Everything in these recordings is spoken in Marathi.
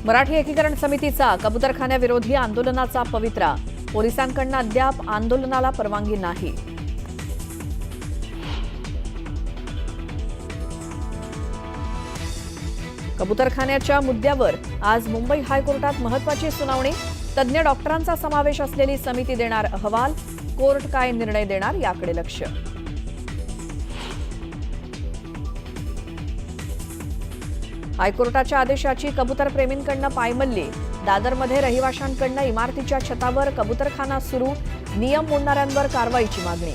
मराठी एकीकरण समितीचा कबूतरखान्याविरोधी आंदोलनाचा पवित्रा. पोलिसांकडून अद्याप आंदोलनाला परवानगी नाही. कबूतरखान्याच्या मुद्द्यावर आज मुंबई हायकोर्टात महत्त्वाची सुनावणी. तज्ञ डॉक्टरांचा समावेश असलेली समिती देणार अहवाल. कोर्ट काय निर्णय देणार याकडे लक्ष. हायकोर्टाच्या आदेशाची कबूतरप्रेमींकडून पायमल्ली. दादरमध्ये रहिवाशांकडून इमारतीच्या छतावर कबूतरखाना सुरू. नियम मोडणाऱ्यांवर कारवाईची मागणी.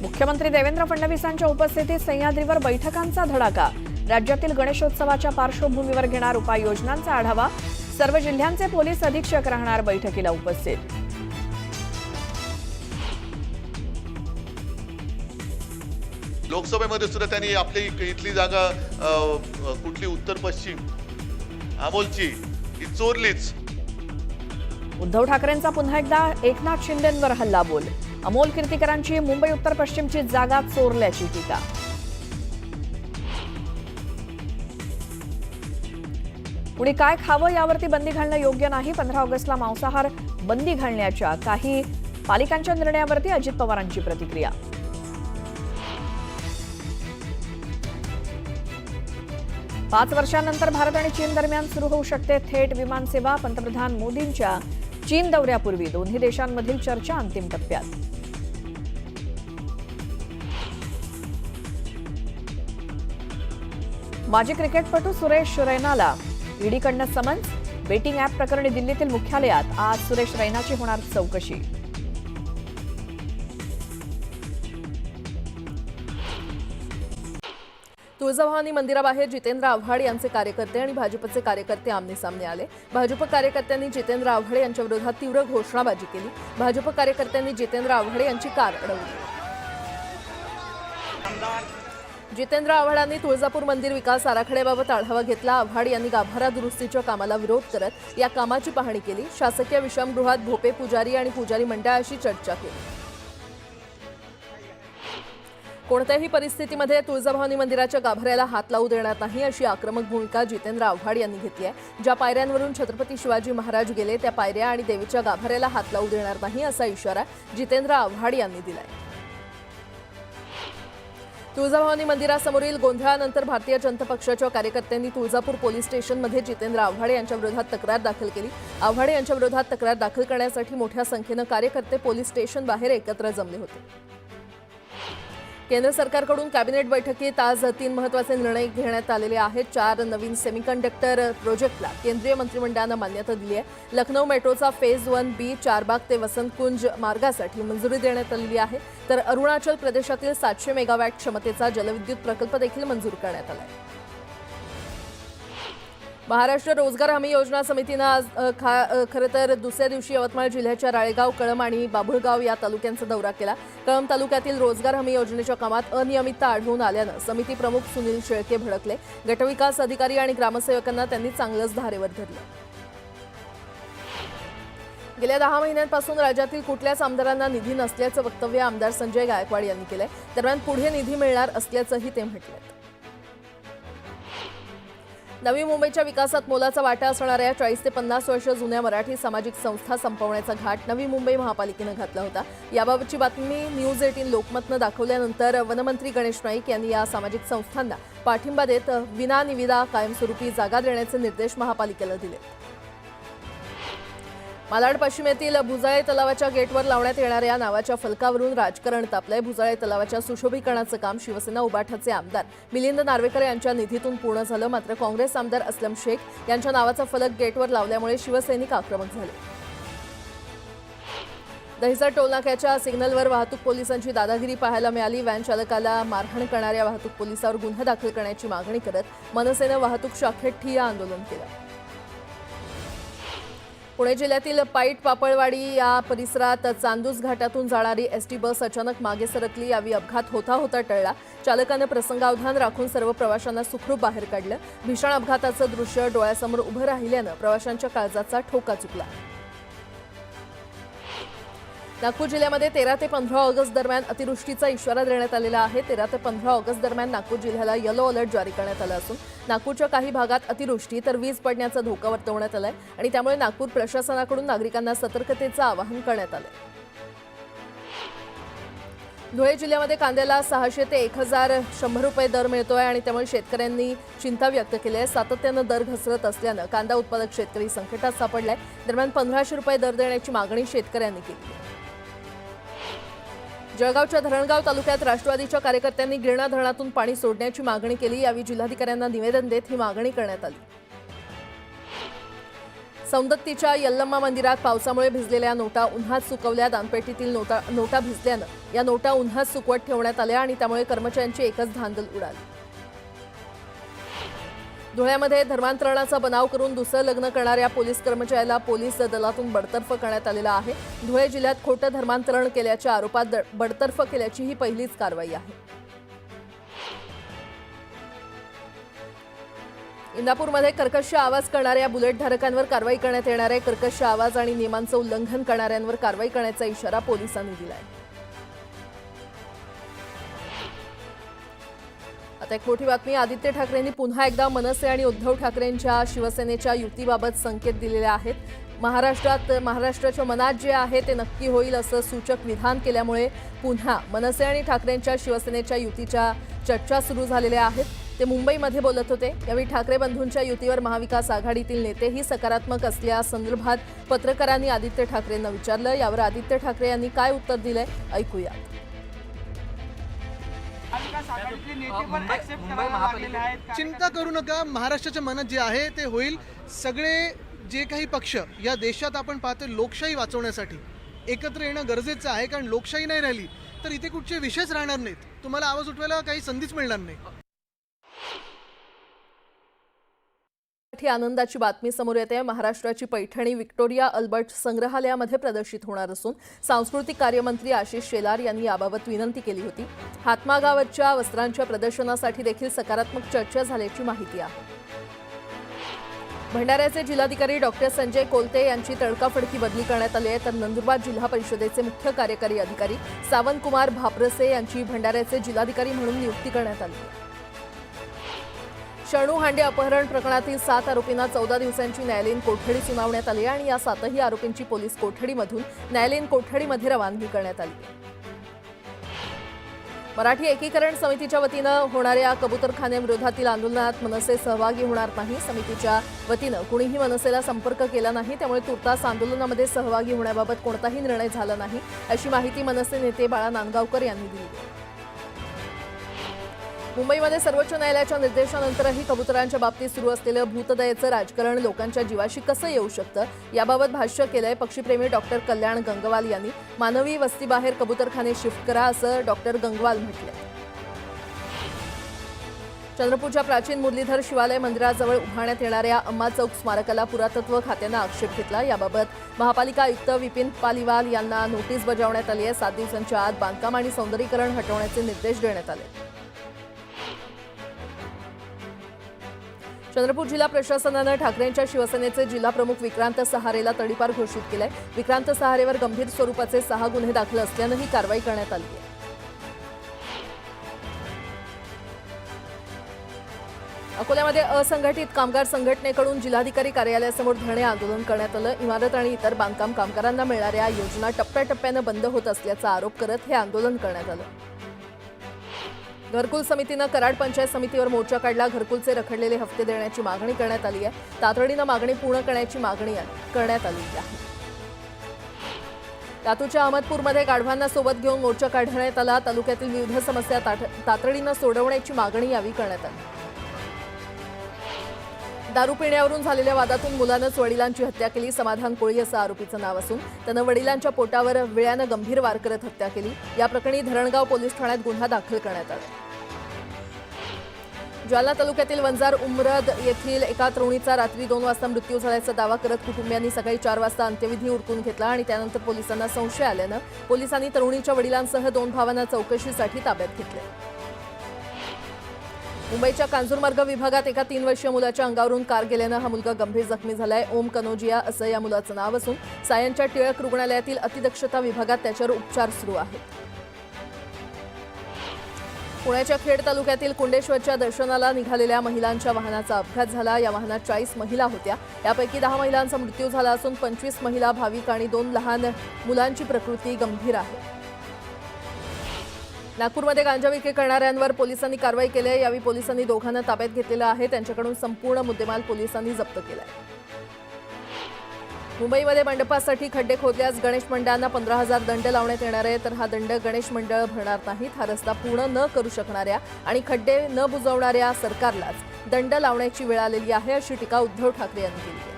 मुख्यमंत्री देवेंद्र फडणवीसांच्या उपस्थितीत सह्याद्रीवर बैठकांचा धडाका. राज्यातील गणेशोत्सवाच्या पार्श्वभूमीवर घेणार उपाययोजनांचा आढावा. सर्व जिल्ह्यांचे पोलीस अधीक्षक राहणार बैठकीला उपस्थित. लोकसभेमध्ये सुद्धा त्यांनी आपली इथली जागा कुठली उत्तर पश्चिम अमोलची ही चोरलीच. उद्धव ठाकरेंचा पुन्हा एकदा एकनाथ शिंदेंवर हल्लाबोल. अमोल कीर्तीकरांची मुंबई उत्तर पश्चिमची जागा चोरल्याची टीका. कुणी काय खावं यावरती बंदी घालणं योग्य नाही. 15 ऑगस्टला मांसाहार बंदी घालण्याच्या काही पालिकांच्या निर्णयावरती अजित पवारांची प्रतिक्रिया. पाच वर्षांनंतर भारत आणि चीन दरम्यान सुरू होऊ शकते थेट विमान सेवा. पंतप्रधान मोदींच्या चीन दौऱ्यापूर्वी दोन्ही देशांमधील चर्चा अंतिम टप्प्यात. माजी क्रिकेटपटू सुरेश रैनाला ईडीकडनं समन्स. बेटिंग ॲप प्रकरणी दिल्लीतील मुख्यालयात आज सुरेश रैनाची होणार चौकशी. तुळजाभवानी मंदिराबाहेर जितेंद्र आव्हाड यांचे कार्यकर्ते आणि भाजपचे कार्यकर्ते आमनेसामने आले. भाजप कार्यकर्त्यांनी जितेंद्र आव्हाड यांच्या विरोधात तीव्र घोषणाबाजी केली. भाजप कार्यकर्त्यांनी जितेंद्र आव्हाड यांची कार अडवली. जितेंद्र आव्हाडांनी तुळजापूर मंदिर विकास आराखड्याबाबत आढावा घेतला. आव्हाड यांनी गाभारा दुरुस्तीच्या कामाला विरोध करत या कामाची पाहणी केली. शासकीय विश्रामगृहात भोपे पुजारी आणि पुजारी मंडळाशी चर्चा केली. कोणत्याही परिस्थितीमध्ये तुळजाभवानी मंदिराच्या गाभाऱ्याला हात लावू देणार नाही अशी आक्रमक भूमिका जितेंद्र आव्हाड यांनी घेतली आहे. ज्या पायऱ्यांवरून छत्रपती शिवाजी महाराज गेले त्या पायऱ्या आणि देवीच्या गाभाऱ्याला हात लावू देणार नाही असा इशारा जितेंद्र आव्हाड यांनी दिलाय. तुळजाभवानी मंदिरासमोरील गोंधळानंतर भारतीय जनता पक्षाच्या कार्यकर्त्यांनी तुळजापूर पोलीस स्टेशनमध्ये जितेंद्र आव्हाड यांच्या विरोधात तक्रार दाखल केली. आव्हाड यांच्या विरोधात तक्रार दाखल करण्यासाठी मोठ्या संख्येनं कार्यकर्ते पोलीस स्टेशन बाहेर एकत्र जमले होते. केंद्र सरकारकडून कॅबिनेट बैठकीत आज 3 महत्त्वाचे निर्णय घेण्यात आलेले आहेत. 4 नवीन सेमीकंडक्टर प्रोजेक्टला केंद्रीय मंत्रिमंडळानं मान्यता दिली आहे. लखनौ मेट्रोचा फेज 1B चारबाग ते वसंतकुंज मार्गासाठी मंजुरी देण्यात आलेली आहे. तर अरुणाचल प्रदेशातील 700 मेगावॅट क्षमतेचा जलविद्युत प्रकल्प देखील मंजूर करण्यात आला आहे. महाराष्ट्र रोजगार हमी योजना समितीनं आज खरं तर दुसऱ्या दिवशी यवतमाळ जिल्ह्याच्या राळेगाव, कळंब आणि बाभुळगाव या तालुक्यांचा दौरा केला. कळंब तालुक्यातील रोजगार हमी योजनेच्या कामात अनियमितता आढळून आल्यानं समिती प्रमुख सुनील शेळके भडकले. गटविकास अधिकारी आणि ग्रामसेवकांना त्यांनी चांगलंच धारेवर धरलं. गेल्या 10 महिन्यांपासून राज्यातील कुठल्याच आमदारांना निधी नसल्याचं वक्तव्य आमदार संजय गायकवाड यांनी केलंय. दरम्यान पुढे निधी मिळणार असल्याचंही ते म्हटलं. नवी मुंबईच्या विकासात मोलाचा वाटा असणाऱ्या 40 ते 50 वर्ष जुन्या मराठी सामाजिक संस्था संपवण्याचा घाट नवी मुंबई महापालिकेनं घातला होता. याबाबतची बातमी न्यूज 18 लोकमतनं दाखवल्यानंतर वनमंत्री गणेश नाईक यांनी या सामाजिक संस्थांना पाठिंबा देत विनानिविदा कायमस्वरूपी जागा देण्याचे निर्देश महापालिकेला दिले. मालाड पश्चिमेतील भुजाळे तलावाच्या गेटवर लावण्यात येणाऱ्या नावाच्या फलकावरून राजकारण तापलंय. भुजाळे तलावाच्या सुशोभीकरणाचं काम शिवसेना उबाठाचे आमदार मिलिंद नार्वेकर यांच्या निधीतून पूर्ण झालं. मात्र काँग्रेस आमदार अस्लम शेख यांच्या नावाचा फलक गेटवर लावल्यामुळे शिवसैनिक आक्रमक झाले. दहिसर टोलनाक्याच्या सिग्नलवर वाहतूक पोलिसांची दादागिरी पाहायला मिळाली. व्हॅन चालकाला मारहाण करणाऱ्या वाहतूक पोलिसावर गुन्हा दाखल करण्याची मागणी करत मनसेनं वाहतूक शाखेत ठिय्या आंदोलन केलं. पुणे जिल्ह्यातील पाईट पापळवाडी या परिसरात चांदूस घाटातून जाणारी एसटी बस अचानक मागे सरकली. यावेळी अपघात होता टळला. चालकानं प्रसंगावधान राखून सर्व प्रवाशांना सुखरूप बाहेर काढलं. भीषण अपघाताचं दृश्य डोळ्यासमोर उभं राहिल्यानं प्रवाशांच्या काळजाचा ठोका चुकला. नागपूर जिल्ह्यामध्ये 13 ते 15 ऑगस्ट दरम्यान अतिवृष्टीचा इशारा देण्यात आलेला आहे. 13 ते 15 ऑगस्ट दरम्यान नागपूर जिल्ह्याला येलो अलर्ट जारी करण्यात आला असून नागपूरच्या काही भागात अतिवृष्टी तर वीज पडण्याचा धोका वर्तवण्यात आलाय आणि त्यामुळे नागपूर प्रशासनाकडून नागरिकांना सतर्कतेचं आवाहन करण्यात आलंय. धुळे जिल्ह्यामध्ये कांद्याला 600 ते 1100 रुपये दर मिळतोय आणि त्यामुळे शेतकऱ्यांनी चिंता व्यक्त केली आहे. सातत्यानं दर घसरत असल्यानं कांदा उत्पादक शेतकरी संकटात सापडलाय. दरम्यान 1500 रुपये दर देण्याची मागणी शेतकऱ्यांनी केली आहे. जळगावच्या धरणगाव तालुक्यात राष्ट्रवादीच्या कार्यकर्त्यांनी गिरणा धरणातून पाणी सोडण्याची मागणी केली. यावेळी जिल्हाधिकाऱ्यांना निवेदन देत ही मागणी करण्यात आली. सौंदत्तीच्या यल्लम्मा मंदिरात पावसामुळे भिजलेल्या नोटा उन्हात सुकवल्या. दानपेटीतील नोटा भिजल्यानं या नोटा उन्हात सुकवत ठेवण्यात आल्या आणि त्यामुळे कर्मचाऱ्यांची एकच धांदल उडाली. धुळ्यामध्ये धर्मांतरणाचा बनाव करून दुसरं लग्न करणाऱ्या पोलीस कर्मचाऱ्याला पोलीस दलातून बडतर्फ करण्यात आलेला आहे. धुळे जिल्ह्यात खोटं धर्मांतरण केल्याच्या आरोपात बडतर्फ केल्याची ही पहिलीच कारवाई आहे. इंदापूरमध्ये कर्कश आवाज करणाऱ्या बुलेटधारकांवर कारवाई करण्यात येणार आहे. कर्कश आवाज आणि नियमांचं उल्लंघन करणाऱ्यांवर कारवाई करण्याचा इशारा पोलिसांनी दिलाय. आता एक मोठी बातमी. आदित्य ठाकरेंनी पुन्हा एकदा मनसे आणि उद्धव ठाकरेंच्या शिवसेनेच्या युतीबाबत संकेत दिलेले आहेत. महाराष्ट्राच्या मनात जे आहे ते नक्की होईल असं सूचक विधान केल्यामुळे पुन्हा मनसे आणि ठाकरेंच्या शिवसेनेच्या युतीच्या चर्चा सुरू झालेल्या आहेत. ते मुंबईमध्ये बोलत होते. यावेळी ठाकरे बंधूंच्या युतीवर महाविकास आघाडीतील नेतेही सकारात्मक असल्यासंदर्भात पत्रकारांनी आदित्य ठाकरेंना विचारलं. यावर आदित्य ठाकरे यांनी काय उत्तर दिलंय ऐकूया. चिंता करू नका, महाराष्ट्राच्या मनात जे आहे ते होईल. सगळे जे काही पक्ष या देशात आपण पाहतो लोकशाही वाचवण्यासाठी एकत्र येणं गरजेचं आहे. कारण लोकशाही नाही राहिली तर इथे कुठचे विषयच राहणार नाहीत. तुम्हाला आवाज उठवायला काही संधीच मिळणार नाही. आनंदाची बातमी समोर येते. महाराष्ट्राची पैठणी व्हिक्टोरिया अल्बर्ट संग्रहालयामध्ये प्रदर्शित होणार असून सांस्कृतिक कार्यमंत्री आशिष शेलार यांनी याबाबत विनंती केली होती. हातमागावरच्या वस्त्रांच्या प्रदर्शनासाठी देखील सकारात्मक चर्चा झाल्याची माहिती आहे. भंडाऱ्याचे जिल्हाधिकारी डॉक्टर संजय कोलते यांची तडकाफडकी बदली करण्यात आली आहे. तर नंदुरबार जिल्हा परिषदेचे मुख्य कार्यकारी अधिकारी सावंतकुमार भापरसे यांची भंडाऱ्याचे जिल्हाधिकारी म्हणून नियुक्ती करण्यात आली आहे. शरणू हांडे अपहरण प्रकरणातील 7 आरोपींना 14 दिवसांची न्यायालयीन कोठडी सुनावण्यात आली आणि या 7ही आरोपींची पोलीस कोठडीमधून न्यायालयीन कोठडीमध्ये रवानगी करण्यात आली. मराठी एकीकरण समितीच्या वतीनं होणाऱ्या कबूतरखान्याविरोधातील आंदोलनात मनसे सहभागी होणार नाही. समितीच्या वतीनं कुणीही मनसेला संपर्क केला नाही. त्यामुळे तुर्तास आंदोलनामध्ये सहभागी होण्याबाबत कोणताही निर्णय झाला नाही अशी माहिती मनसे नेते बाळा नांदगावकर यांनी दिली. मुंबईमध्ये सर्वोच्च न्यायालयाच्या निर्देशानंतरही कबुतरांच्या बाबतीत सुरू असलेलं भूतदयेचं राजकारण लोकांच्या जीवाशी कसं येऊ शकतं याबाबत भाष्य केलंय पक्षीप्रेमी डॉक्टर कल्याण गंगवाल यांनी. मानवी वस्तीबाहेर कबुतरखाने शिफ्ट करा असं डॉक्टर गंगवाल म्हटलंय. चंद्रपूरच्या प्राचीन मुरलीधर शिवालय मंदिराजवळ उभारण्यात येणाऱ्या अम्मा चौक स्मारकाला पुरातत्व खात्यानं आक्षेप घेतला. याबाबत महापालिका आयुक्त विपिन पालिवाल यांना नोटीस बजावण्यात आली आहे. 7 दिवसांच्या आत बांधकाम आणि सौंदर्यीकरण हटवण्याचे निर्देश देण्यात आले. चंद्रपूर जिल्हा प्रशासनानं ठाकरेंच्या शिवसेनेचे जिल्हाप्रमुख विक्रांत सहारेला तडीपार घोषित केलंय. विक्रांत सहारेवर गंभीर स्वरूपाचे 6 गुन्हे दाखल असल्यानं ही कारवाई करण्यात आली आहे. अकोल्यामध्ये असंघटित कामगार संघटनेकडून जिल्हाधिकारी कार्यालयासमोर धरणे आंदोलन करण्यात आलं. इमारत आणि इतर बांधकाम कामगारांना मिळणाऱ्या योजना टप्प्याटप्प्यानं बंद होत असल्याचा आरोप करत हे आंदोलन करण्यात आलं. घरकुल समितीनं कराड पंचायत समितीवर मोर्चा काढला. घरकुलचे रखडलेले हप्ते देण्याची मागणी करण्यात आली आहे. तातडीनं मागणी पूर्ण करण्याची मागणी करण्यात आली आहे. लातूरच्या अहमदपूरमध्ये गाढवांना सोबत घेऊन मोर्चा काढण्यात आला. तालुक्यातील विविध समस्या तातडीनं सोडवण्याची मागणी यावेळी करण्यात आली. दारू पिण्यावरून झालेल्या वादातून मुलानंच वडिलांची हत्या केली. समाधान कोळी असं आरोपीचं नाव असून त्यानं वडिलांच्या पोटावर विळ्यानं गंभीर वार करत हत्या केली. या प्रकरणी धरणगाव पोलीस ठाण्यात गुन्हा दाखल करण्यात आला. जालना तालुक्यातील वंजार उमरद येथील एका तरुणीचा रात्री 2 वाजता मृत्यू झाल्याचा दावा करत कुटुंबियांनी सकाळी 4 वाजता अंत्यविधी उरकून घेतला आणि त्यानंतर पोलिसांना संशय आल्यानं पोलिसांनी तरुणीच्या वडिलांसह 2 भावांना चौकशीसाठी ताब्यात घेतले. मुंबईच्या कांजूरमार्ग विभागात एका 3 वर्षीय मुलाच्या अंगावरून कार गेल्यानं हा मुलगा गंभीर जखमी झालाय. ओम कनोजिया असं या मुलाचं नाव असून सायनच्या टिळक रुग्णालयातील अतिदक्षता विभागात त्याच्यावर उपचार सुरू आहेत. पुण्याच्या खेड तालुक्यातील कुंडेश्वरच्या दर्शनाला निघालेल्या महिलांच्या वाहनाचा अपघात झाला. या वाहनात 40 महिला होत्या. यापैकी 10 महिलांचा मृत्यू झाला असून 25 महिला, भाविक आणि 2 लहान मुलांची प्रकृती गंभीर आहे. नागपूरमध्ये गांजा विक्री करणाऱ्यांवर पोलिसांनी कारवाई केली आहे. यावेळी पोलिसांनी दोघांना ताब्यात घेतलेलं आहे. त्यांच्याकडून संपूर्ण मुद्देमाल पोलिसांनी जप्त केलाय. मुंबईमध्ये मंडपासाठी खड्डे खोदल्यास गणेश मंडळांना 15,000 दंड लावण्यात येणार आहे. तर हा दंड गणेश मंडळ भरणार नाहीत. हा रस्ता पूर्ण न करू शकणाऱ्या आणि खड्डे न बुजवणाऱ्या सरकारलाच दंड लावण्याची वेळ आलेली आहे, अशी टीका उद्धव ठाकरे यांनी केली आहे.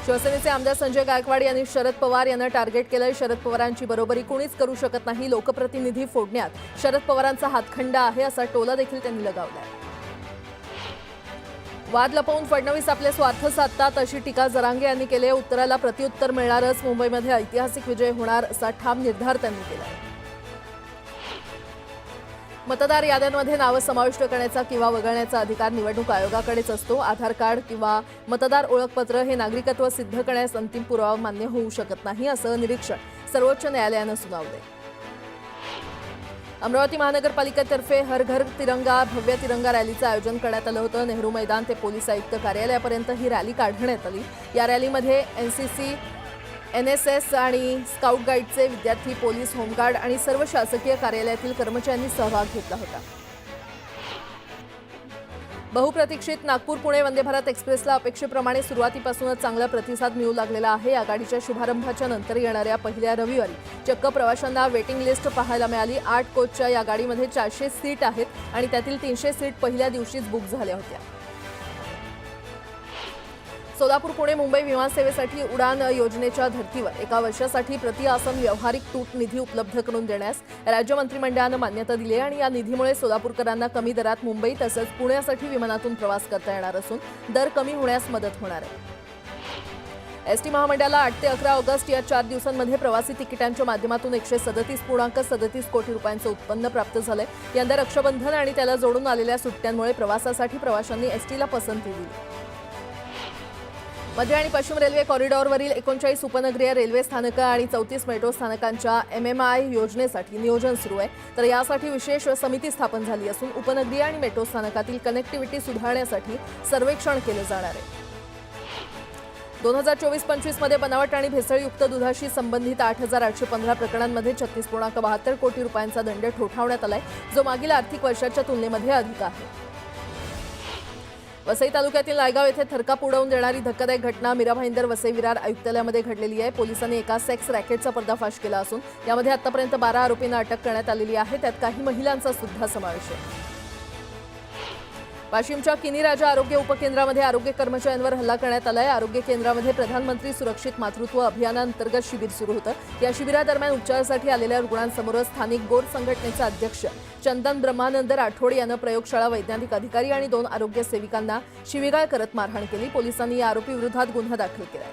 शिवसेनेचे आमदार संजय गायकवाड यांनी शरद पवार यांना टार्गेट केलंय. शरद पवारांची बरोबरी कुणीच करू शकत नाही. लोकप्रतिनिधी फोडण्यात शरद पवारांचा हातखंडा आहे, असा टोला देखील त्यांनी लगावलाय. वाद लपवून फडणवीस आपले स्वार्थ साधतात, अशी टीका जरांगे यांनी केली आहे. उत्तराला प्रत्युत्तर मिळणारच. मुंबईमध्ये ऐतिहासिक विजय होणार, असा ठाम निर्धार त्यांनी केला. मतदार याद्यांमध्ये नावं समाविष्ट करण्याचा किंवा वगळण्याचा अधिकार निवडणूक आयोगाकडेच असतो. आधार कार्ड किंवा मतदार ओळखपत्र हे नागरिकत्व सिद्ध करण्यास अंतिम पुरावा मान्य होऊ शकत नाही, असं निरीक्षण सर्वोच्च न्यायालयानं सुनावलंय. अमरावती महानगरपालिकेतर्फे हर घर तिरंगा भव्य तिरंगा रॅलीचं आयोजन करण्यात आलं होतं. नेहरू मैदान ते पोलीस आयुक्त कार्यालयापर्यंत ही रॅली काढण्यात आली. या रॅलीमध्ये एनसीसी, एनएसएस आणि स्काउट गाईडचे विद्यार्थी, पोलीस, होमगार्ड आणि सर्व शासकीय कार्यालयातील कर्मचाऱ्यांनी सहभाग घेतला होता. बहुप्रतीक्षित नागपूर पुणे वंदे भारत एक्सप्रेसला अपेक्षेप्रमाणे सुरुवातीपासूनच चांगला प्रतिसाद मिळू लागलेला आहे. या गाडीच्या शुभारंभाच्या नंतर येणाऱ्या पहिल्या रविवारी चक्क प्रवाशांना वेटिंग लिस्ट पाहायला मिळाली. 8 कोचच्या या गाडीमध्ये 400 सीट आहेत आणि त्यातील 300 सीट पहिल्या दिवशीच बुक झाल्या होत्या. सोलापूर पुणे मुंबई विमानसेवेसाठी उडान योजनेच्या धर्तीवर एका वर्षासाठी प्रति आसन व्यावहारिक तूट निधी उपलब्ध करून देण्यास राज्य मंत्रिमंडळानं मान्यता दिली आहे. आणि या निधीमुळे सोलापूरकरांना कमी दरात मुंबई तसंच पुण्यासाठी विमानातून प्रवास करता येणार असून दर कमी होण्यास मदत होणार आहे. एसटी महामंडळाला 8 ते 11 ऑगस्ट या 4 दिवसांमध्ये प्रवासी तिकिटांच्या माध्यमातून 137.37 कोटी रुपयांचं उत्पन्न प्राप्त झालंय. यंदा रक्षाबंधन आणि त्याला जोडून आलेल्या सुट्ट्यांमुळे प्रवासासाठी प्रवाशांनी एसटीला पसंती दिली. मध्य आणि पश्चिम रेल्वे कॉरिडॉरवरील 39 उपनगरीय रेल्वे स्थानकं आणि 34 मेट्रो स्थानकांच्या MMI योजनेसाठी नियोजन सुरू आहे. तर यासाठी विशेष समिती स्थापन झाली असून उपनगरीय आणि मेट्रो स्थानकातील कनेक्टिव्हिटी सुधारण्यासाठी सर्वेक्षण केलं जाणार आहे. 2024-25 मध्ये बनावट आणि भेसळयुक्त दुधाशी संबंधित 8,815 प्रकरणांमध्ये 36.72 कोटी रुपयांचा दंड ठोठावण्यात आलाय, जो मागील आर्थिक वर्षाच्या तुलनेमध्ये अधिक आहे. वसई तालुक्यातील नायगाव येथे थरकाप उडवून देणारी धक्कादायक घटना मीरा भाईंदर वसई विरार आयुक्तालयामध्ये घडलेली आहे. पोलिसांनी एका सेक्स रॅकेटचा पर्दाफाश केला असून यामध्ये आतापर्यंत 12 आरोपींना अटक करण्यात आलेली आहे. त्यात काही महिलांचा सुद्धा समावेश आहे. वाशिमच्या किनी राजा आरोग्य उपकेंद्रामध्ये आरोग्य कर्मचाऱ्यांवर हल्ला करण्यात आलाय. आरोग्य केंद्रामध्ये प्रधानमंत्री सुरक्षित मातृत्व अभियानांतर्गत शिबिर सुरू होतं. या शिबिरादरम्यान उपचारासाठी आलेल्या रुग्णांसमोर स्थानिक गोर संघटनेचे अध्यक्ष चंदन ब्रह्मानंद राठोड यानं प्रयोगशाळा वैज्ञानिक अधिकारी आणि 2 आरोग्य सेविकांना शिवीगाळ करत मारहाण केली. पोलिसांनी या आरोपी विरोधात गुन्हा दाखल केलाय.